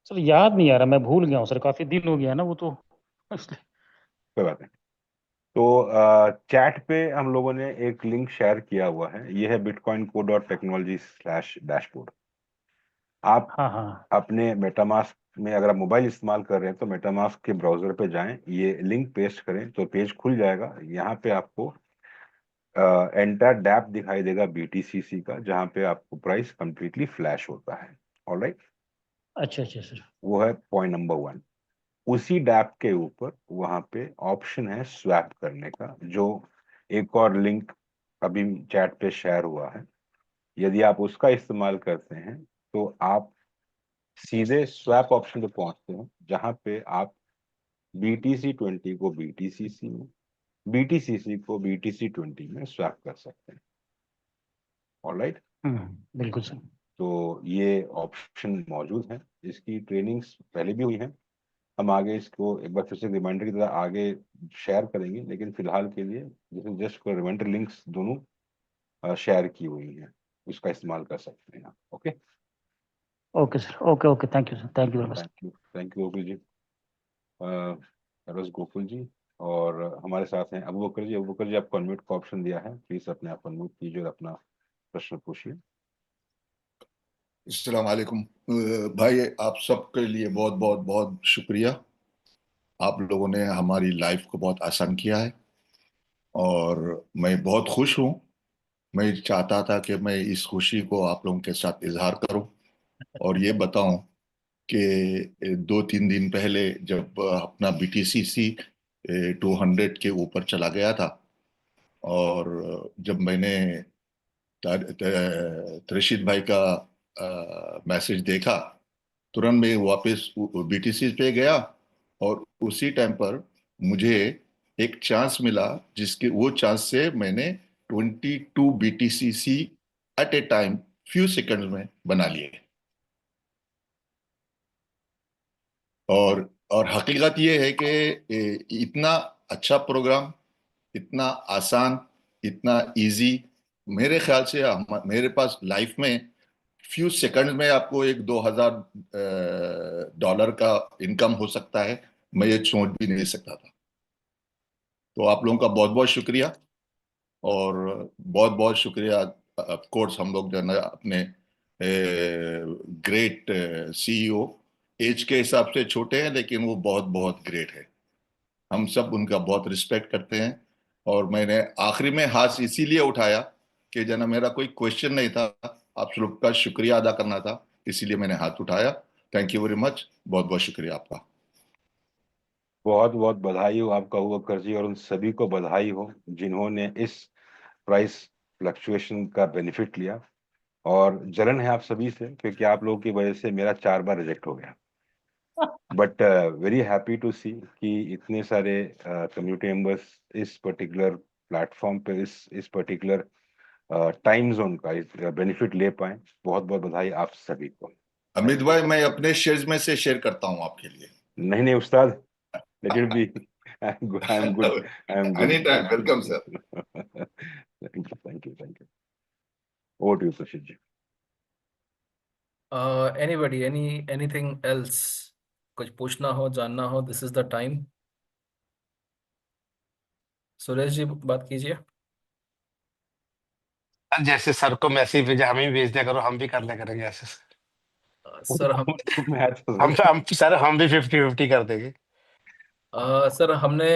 सर, याद नहीं आ रहा, मैं भूल गया हूँ सर, काफी दिन हो गया ना वो तो इसलिए। कोई बात नहीं। तो चैट पे हम लोगों ने एक लिंक शेयर किया हुआ है, ये है bitcoinco.technology/dashboard। आप हाँ हाँ अपने मेटामास्क में, अगर आप मोबाइल इस्तेमाल कर रहे हैं तो मेटामास्क के ब्राउजर पे जाएं, ये लिंक पेस्ट करें तो पेज खुल जाएगा। यहाँ पे आपको एंटायर डैप दिखाई देगा बीटीसीसी का, जहाँ पे आपको प्राइस कंप्लीटली फ्लैश होता है। ऑलराइट, अच्छा अच्छा सर। वो है पॉइंट नंबर 1। उसी डैप के ऊपर वहां पे ऑप्शन है स्वैप करने का, जो एक और लिंक अभी चैट पे शेयर हुआ है। यदि आप उसका इस्तेमाल करते हैं तो आप सीधे स्वैप ऑप्शन पे पहुंचते हैं, जहां पे आप बीटीसी 20 को बीटीसीसी में, बीटीसीसी को बीटीसी 20 में स्वैप कर सकते हैं। ऑलराइट, बिल्कुल सर। तो ये ऑप्शन मौजूद है, इसकी ट्रेनिंग्स पहले भी हुई है। हम आगे इसको एक बार फिर से रिमाइंडर की तरह आगे शेयर करेंगे, लेकिन फिलहाल के लिए जैसे जस्ट रिमाइंडर लिंक्स दोनों शेयर की हुई हैं, उसका इस्तेमाल कर सकते हैं आप। Okay, okay sir, okay okay, thank you sir, thank you very much. Thank you Gokul ji. बस गोकुल जी, और हमारे साथ हैं अबू बकर जी। अबू बकर जी, आपको अनम्यूट का ऑप्शन दिया है, प्लीज अपने आप अनम्यूट कीजिए और अपना प्रश्न पूछिए। अस्सलाम वालेकुम भाई, आप सबके लिए बहुत बहुत बहुत शुक्रिया। आप लोगों ने हमारी लाइफ को बहुत आसान किया है और मैं बहुत खुश हूँ। मैं चाहता था कि मैं इस खुशी को आप लोगों के साथ इजहार करूं और ये बताऊं कि 2-3 दिन पहले जब अपना BTCC 200 के ऊपर चला गया था, और जब मैंने रशीद भाई का मैसेज देखा, तुरंत मैं वापस BTC पे गया और उसी टाइम पर मुझे एक चांस मिला, जिसके वो चांस से मैंने 22 BTCC at a time few seconds में बना लिए। और हकीकत ये है कि इतना अच्छा प्रोग्राम, इतना आसान, इतना इजी, मेरे ख्याल से मेरे पास लाइफ में फ्यू सेकंड्स में आपको एक $2,000 का इनकम हो सकता है। मैं ये सोच भी नहीं सकता था। तो आप लोगों का बहुत बहुत शुक्रिया। और बहुत बहुत शुक्रिया। ऑफ कोर्स हम लोग जो है ना अपने ग्रेट सीईओ, एज के हिसाब से छोटे हैं लेकिन वो बहुत बहुत ग्रेट है। हम सब उनका बहुत रिस्पेक्ट करते हैं। और मैंने आखिरी में हाथ इसीलिए उठाया कि जना मेरा कोई क्वेश्चन नहीं था, आप लोग का शुक्रिया अदा करना था, इसीलिए मैंने हाथ उठाया। थैंक यू वेरी मच, बहुत बहुत शुक्रिया आपका। बहुत बहुत बधाई हो आपका हुआ करजी, और उन सभी को बधाई हो जिन्होंने इस प्राइस फ्लक्चुएशन का बेनिफिट लिया। और जलन है आप सभी से, क्योंकि आप लोगों की वजह से मेरा 4 बार रिजेक्ट हो गया। बट वेरी हैप्पी टू सी कि इतने सारे कम्युनिटी मेंबर्स इस पर्टिकुलर प्लेटफॉर्म पे इस पर्टिकुलर टाइम जोन का बेनिफिट ले पाए। बहुत बहुत बधाई आप सभी को। अमित भाई, मैं अपने शेयर्स में से शेयर करता हूं आपके लिए। नहीं नहीं उस्ताद, let it be. I am good, I am good. Any time, welcome sir. Thank you, thank you, thank you. Over to you Prashid ji. Anybody, anything else? कुछ पूछना हो, जानना हो, this is the time. Suresh ji बात कीजिए। सर जैसे सर को message भेजा, हमें भी भेज दिया करो, हम भी कर लिया करेंगे ऐसे। सर मैच हम सर हम भी 50-50 कर देंगे। सर हमने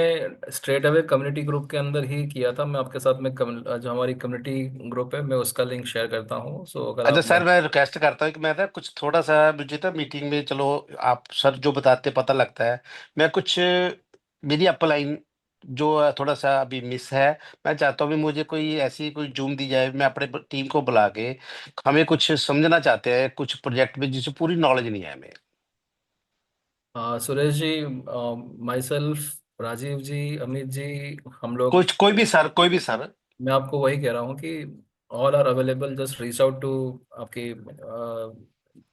स्ट्रेट अवे कम्युनिटी ग्रुप के अंदर ही किया था। मैं आपके साथ में जो हमारी कम्युनिटी ग्रुप है, मैं उसका लिंक शेयर करता हूँ। सो अगर अच्छा आप सर, मैं रिक्वेस्ट करता हूँ कि मैं ना कुछ थोड़ा सा, मुझे तो मीटिंग में, चलो आप सर जो बताते पता लगता है, मैं कुछ मेरी अपलाइन जो थोड़ा सा अभी मिस है, मैं चाहता हूँ भी मुझे कोई ऐसी कोई जूम दी जाए, मैं अपने टीम को बुला के, हमें कुछ समझना चाहते हैं कुछ प्रोजेक्ट में जिसे पूरी नॉलेज नहीं है हमें। सुरेश जी, माई सेल्फ, राजीव जी, अमित जी, हम लोग, कुछ कोई भी सर। मैं आपको वही कह रहा हूँ कि all are available, just reach out to आपकी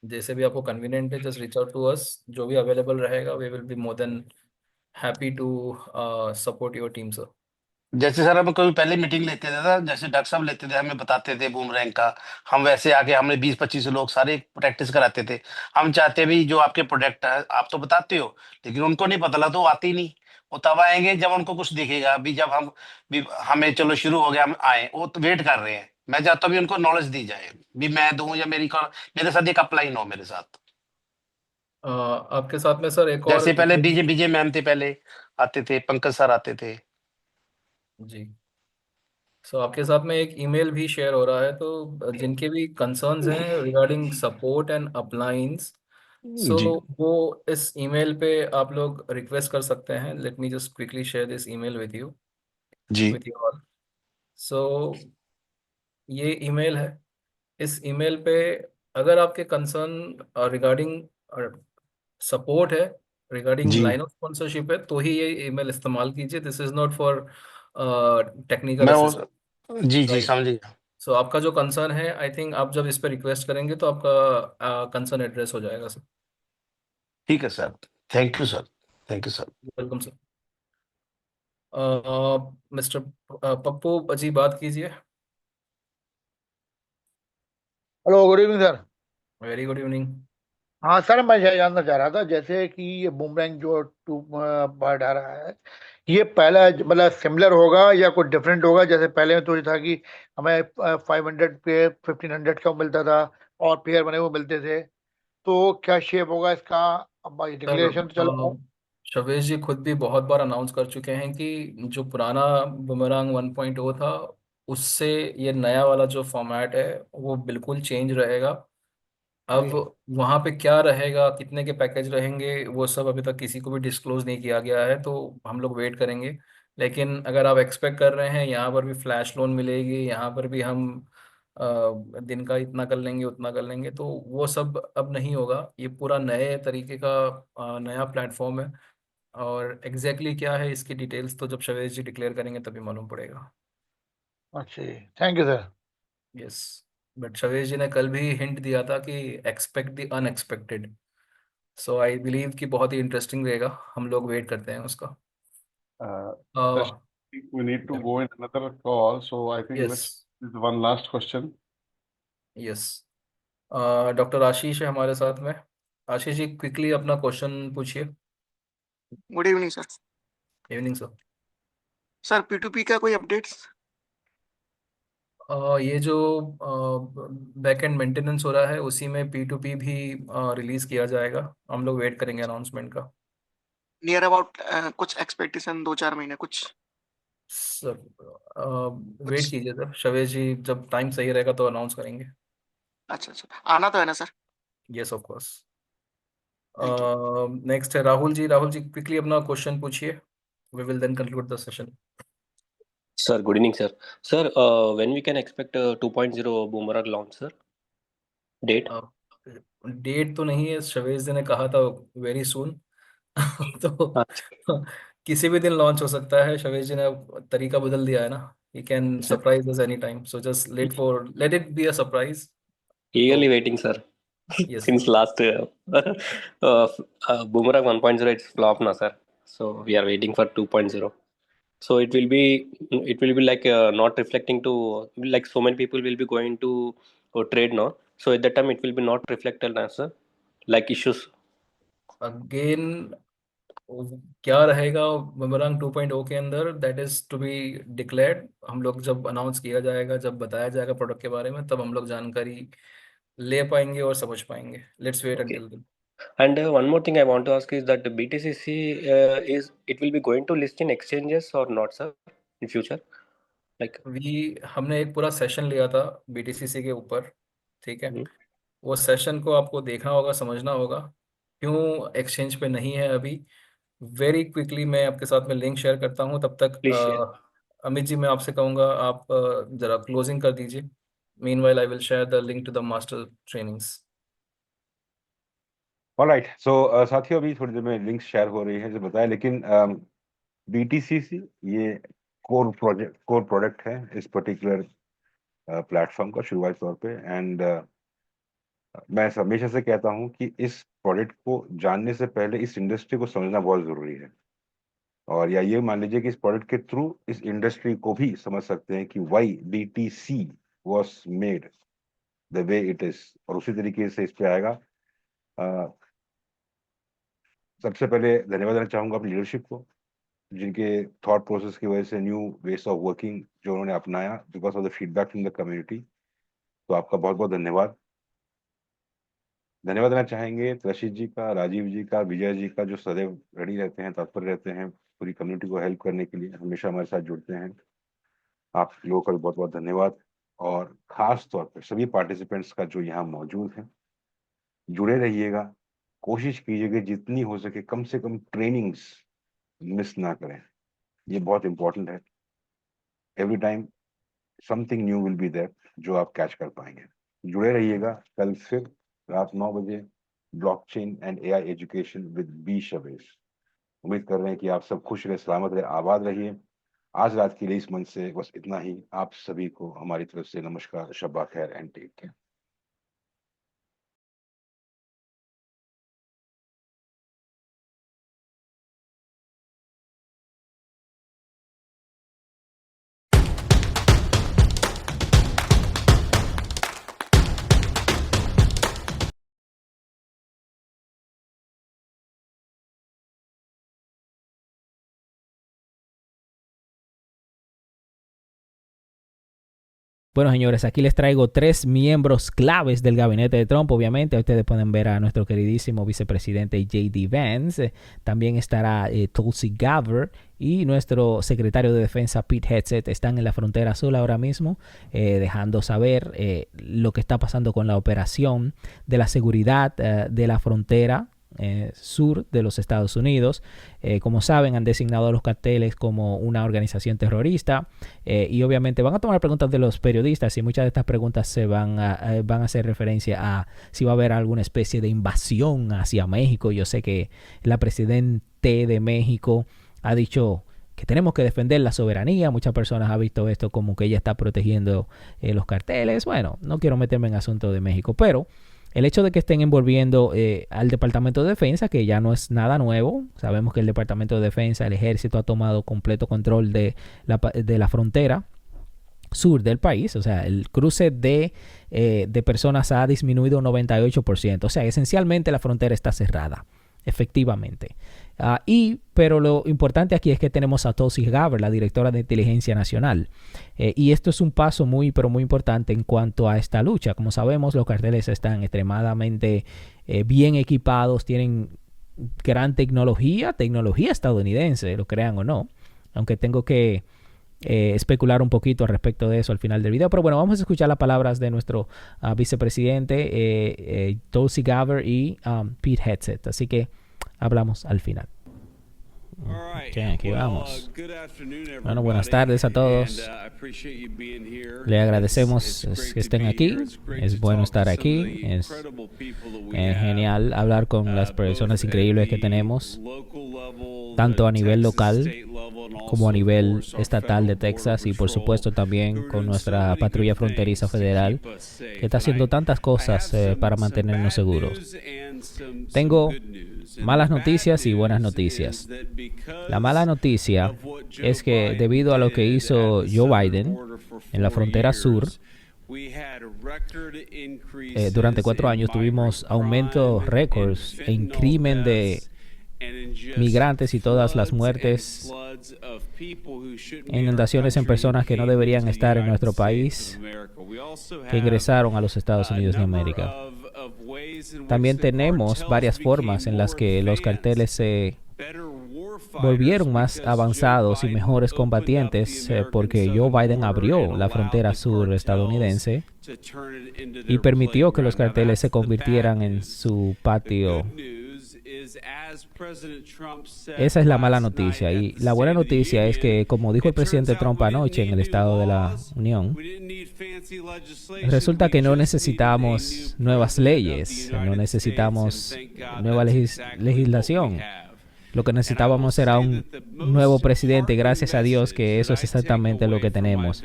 जैसे भी आपको कन्वीनियंट है, just reach out to us. जो भी अवेलेबल रहेगा, we will be more than happy to support your team sir. जैसे सर हम कोई पहले मीटिंग लेते थे ना, जैसे डॉक्टर साहब लेते थे, हमें बताते थे बूम रैंक का, हम वैसे आके हमने 20-25 लोग सारे प्रैक्टिस कराते थे। हम चाहते भी जो आपके प्रोडक्ट है आप तो बताते हो, लेकिन उनको नहीं पता, तो आते ही नहीं। वो तब आएंगे जब उनको कुछ दिखेगा। अभी जब हम भी हमें चलो शुरू हो गया, हम आए, वो तो वेट कर रहे हैं। मैं चाहता हूँ भी उनको नॉलेज दी जाए, भी मैं दूं या मेरे साथ एक अपलाइन हो मेरे साथ। आपके साथ में सर एक और जैसे पहले email- बीजे बीजे मैम थे, पहले आते थे, पंकज सर आते थे। जी, सो आपके साथ में एक ईमेल भी शेयर हो रहा है, तो जिनके भी कंसर्न्स हैं रिगार्डिंग सपोर्ट एंड अपलाइंस, सो जी वो इस ईमेल पे आप लोग रिक्वेस्ट कर सकते हैं। Let me just quickly share this email जी विथ यू ऑल। सो ये ईमेल है। इस ईमेल पे अगर आपके कंसर्न रिगार्डिंग सपोर्ट है, रिगार्डिंग जी। लाइन ऑफ स्पॉन्सरशिप है, तो ही ये ईमेल इस्तेमाल कीजिए। This is not for technical मैं असिस्ट। जी जी राइट। समझ गया। सो आपका जो कंसर्न है, आई थिंक आप जब इस पर रिक्वेस्ट करेंगे तो आपका कंसर्न एड्रेस हो जाएगा सर। ठीक है sir, thank you sir, thank you sir. Welcome sir. Mister Pappu ji बात कीजिए। Hello, good evening sir. Very good evening. हाँ सर, मैं यह जानना चाह रहा था, जैसे कि ये बूमरैंग जो टू बढ़ आ रहा है, ये पहला मतलब सिमिलर होगा या कुछ डिफरेंट होगा? जैसे पहले में तो ये था कि हमें 500 पे 1500 का मिलता था और पेयर बने हुए मिलते थे, तो क्या शेप होगा इसका? अब भाई सर डिक्लेरेशन तो चल रहा है। शवेश जी खुद भी बहुत बार अनाउंस कर चुके हैं कि जो पुराना बुमरांग 1.0 था, उससे ये नया वाला जो फॉर्मेट है वो बिल्कुल चेंज रहेगा। अब जी। वहाँ पे क्या रहेगा, कितने के पैकेज रहेंगे, वो सब अभी तक किसी को भी डिस्क्लोज नहीं किया गया है, तो हम लोग वेट करेंगे। लेकिन अगर आप एक्सपेक्ट कर रहे हैं यहाँ पर भी फ्लैश लोन मिलेगी, यहाँ पर भी हम दिन का इतना कर लेंगे उतना कर लेंगे, तो वो सब अब नहीं होगा। ये पूरा नए तरीके का नया प्लेटफॉर्म है। और एग्जैक्टली क्या है इसकी डिटेल्स तो जब शवेश जी डिक्लेयर करेंगे तभी मालूम पड़ेगा। अच्छा जी, thank you sir. Yes. But Shavesh ji ने कल भी हिंट दिया था कि expect the unexpected. So I believe कि बहुत ही इंटरेस्टिंग रहेगा। हम लोग वेट करते हैं उसका। Just we need to go in another call, so I think yes, let's this is one last question. Yes. Doctor Ashish है हमारे साथ में। आशीष जी क्विकली अपना क्वेश्चन पूछिए। Good evening sir. Evening sir. Sir P2P का कोई अपडेट्स? ये जो बैक एंड मेंटेनेंस हो रहा है उसी में P2P भी रिलीज किया जाएगा, हम लोग वेट करेंगे अनाउंसमेंट का। नियर अबाउट कुछ एक्सपेक्टेशन 2-4 महीने कुछ सर वेट कुछ कीजिए सर, शवेश जी जब टाइम सही रहेगा तो अनाउंस करेंगे। अच्छा अच्छा आना तो है ना sir? Yes of course. Thank you. Next है राहुल जी। राहुल जी क्विकली अपना क्वेश्चन पूछिए, we will then conclude the session. Sir, good evening, sir. Sir, when we can expect 2.0 Boomerang launch, sir? Date? Date तो नहीं है, शवेश जी ने कहा था वेरी सून तो अच्छा, किसी भी दिन लॉन्च हो सकता है। शवेश जी ने अब तरीका बदल दिया है ना, he can sir. Surprise us any time, so just let it be a surprise. Eagerly तो waiting, sir. Yes Since last Boomerang 1.0 it's flop now, sir. So we are waiting for 2.0. So it will be like not reflecting to, like so many people will be going to trade now. So at that time it will be not reflected now, sir. Like issues. Again क्या रहेगा Boomerang 2.0 के अंदर, that is to be declared. हम लोग जब announce किया जाएगा, जब बताया जाएगा प्रोडक्ट के बारे में, तब हम लोग जानकारी ले पाएंगे और समझ पाएंगे। Let's wait Okay. Until then. And one more thing I want to ask is that the BTCC is it will be going to list in exchanges or not, sir, in future? Like, हमने एक पूरा session लिया था BTCC के ऊपर, ठीक है। mhm. वो सेशन को आपको देखना होगा, समझना होगा क्यों एक्सचेंज पे नहीं है अभी। वेरी क्विकली मैं आपके साथ में लिंक शेयर करता हूँ, तब तक Please share. अमित जी मैं आपसे कहूँगा आप जरा क्लोजिंग कर दीजिए। Meanwhile I will share the link to the master trainings. Alright, so साथियों अभी थोड़ी देर में लिंक्स शेयर हो रही है जो बताया, लेकिन BTCC ये कोर प्रोडक्ट है इस पर्टिकुलर प्लेटफॉर्म का शुरुआती तौर पे। एंड मैं हमेशा से कहता हूँ कि इस प्रोडक्ट को जानने से पहले इस इंडस्ट्री को समझना बहुत जरूरी है। और या ये मान लीजिए कि इस प्रोडक्ट के थ्रू इस इंडस्ट्री को भी समझ सकते हैं कि why BTC was made the way it is. और उसी तरीके से इस पे आएगा। सबसे पहले धन्यवाद देना चाहूंगा अपनी लीडरशिप को, जिनके थॉट प्रोसेस की वजह से न्यू वेज ऑफ वर्किंग जो उन्होंने अपनाया because of the feedback from the community. तो आपका बहुत बहुत धन्यवाद। धन्यवाद देना चाहेंगे रशीद जी का, राजीव जी का, विजय जी का, जो सदैव रेडी रहते हैं, तत्पर रहते हैं पूरी कम्युनिटी को हेल्प करने के लिए, हमेशा हमारे साथ जुड़ते हैं। आप लोगों का भी बहुत बहुत धन्यवाद। और खास तौर पर सभी पार्टिसिपेंट्स का जो यहाँ मौजूद हैं, जुड़े रहिएगा। कोशिश कीजिएगा जितनी हो सके कम से कम ट्रेनिंग्स मिस ना करें, ये बहुत इंपॉर्टेंट है। Every time something new will be there जो आप कैच कर पाएंगे। जुड़े रहिएगा। कल फिर रात 9 बजे blockchain and AI education with B Shavesh. उम्मीद कर रहे हैं कि आप सब खुश रहे, सलामत रहे, आबाद रहिए। आज रात के लिए इस मंच से बस इतना ही। आप सभी को हमारी तरफ से नमस्कार, शब्बा खैर and take care. Bueno, señores, aquí les traigo 3 miembros claves del gabinete de Trump. Obviamente, ustedes pueden ver a nuestro queridísimo vicepresidente J.D. Vance. También estará Tulsi Gabbard y nuestro secretario de Defensa Pete Hegseth. Están en la frontera sur ahora mismo, dejando saber lo que está pasando con la operación de la seguridad de la frontera sur de los Estados Unidos. Como saben, han designado a los carteles como una organización terrorista y obviamente van a tomar preguntas de los periodistas y muchas de estas preguntas se van a hacer referencia a si va a haber alguna especie de invasión hacia México. Yo sé que la presidente de México ha dicho que tenemos que defender la soberanía. Muchas personas han visto esto como que ella está protegiendo los carteles. Bueno, no quiero meterme en asunto de México, pero el hecho de que estén envolviendo al Departamento de Defensa, que ya no es nada nuevo. Sabemos que el Departamento de Defensa, el Ejército, ha tomado completo control de la frontera sur del país. O sea, el cruce de personas ha disminuido un 98%. O sea, esencialmente la frontera está cerrada. efectivamente. Pero lo importante aquí es que tenemos a Tulsi Gabbard, la directora de Inteligencia Nacional. Y esto es un paso muy, pero muy importante en cuanto a esta lucha. Como sabemos, los carteles están extremadamente bien equipados, tienen gran tecnología estadounidense, lo crean o no. Aunque tengo que especular un poquito al respecto de eso al final del video. Pero bueno, vamos a escuchar las palabras de nuestro vicepresidente Tulsi Gabbard y Pete Hegseth. Así que hablamos al final. Okay, aquí vamos. Bueno, buenas tardes a todos. Le agradecemos que estén aquí. Es bueno estar aquí. Es genial hablar con las personas increíbles que tenemos, tanto a nivel local como a nivel estatal de Texas, y por supuesto también con nuestra patrulla fronteriza federal, que está haciendo tantas cosas para mantenernos seguros. Tengo malas noticias y buenas noticias. La mala noticia es que debido a lo que hizo Joe Biden en la frontera sur, durante 4 años tuvimos aumentos récords en crimen de migrantes y todas las muertes, inundaciones en personas que no deberían estar en nuestro país, que ingresaron a los Estados Unidos de América. También tenemos varias formas en las que los carteles se volvieron más avanzados y mejores combatientes porque Joe Biden abrió la frontera sur estadounidense y permitió que los carteles se convirtieran en su patio. Esa es la mala noticia. Y la buena noticia es que, como dijo el presidente Trump anoche en el Estado de la Unión, resulta que no necesitamos nuevas leyes, no necesitamos nueva legislación. Lo que necesitábamos era un nuevo presidente. Gracias a Dios que eso es exactamente lo que tenemos.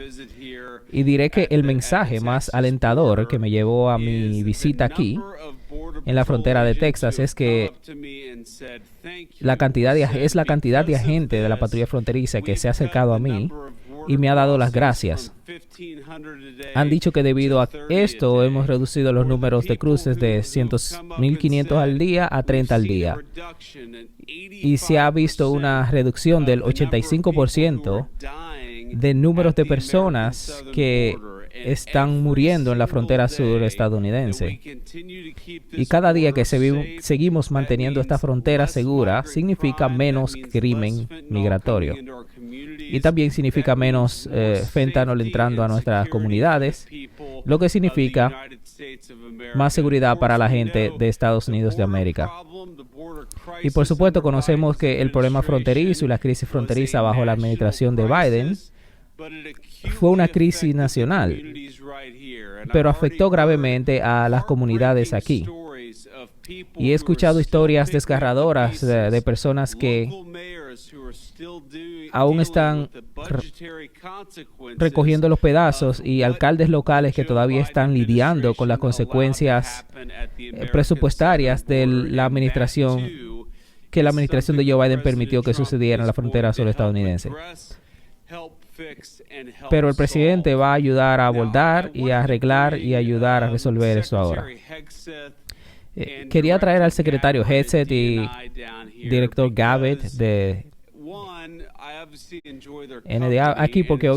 Y diré que el mensaje más alentador que me llevó a mi visita aquí, en la frontera de Texas, es que la cantidad de agentes de la patrulla fronteriza que se ha acercado a mí y me ha dado las gracias. Han dicho que debido a esto hemos reducido los números de cruces de 1.500 al día a 30 al día. Y se ha visto una reducción del 85% de números de personas que están muriendo en la frontera sur estadounidense. Y cada día que seguimos manteniendo esta frontera segura significa menos crimen migratorio. Y también significa menos fentanyl entrando a nuestras comunidades, lo que significa más seguridad para la gente de Estados Unidos de América. Y por supuesto conocemos que el problema fronterizo y la crisis fronteriza bajo la administración de Biden fue una crisis nacional, pero afectó gravemente a las comunidades aquí. Y he escuchado historias desgarradoras de personas que aún están recogiendo los pedazos y alcaldes locales que todavía están lidiando con las consecuencias presupuestarias de la administración de Joe Biden permitió que sucediera en la frontera sur estadounidense. Pero el presidente va a ayudar a abordar y a arreglar y ayudar a resolver esto ahora. Quería traer al secretario Hegseth y director Gabbard de NDA aquí porque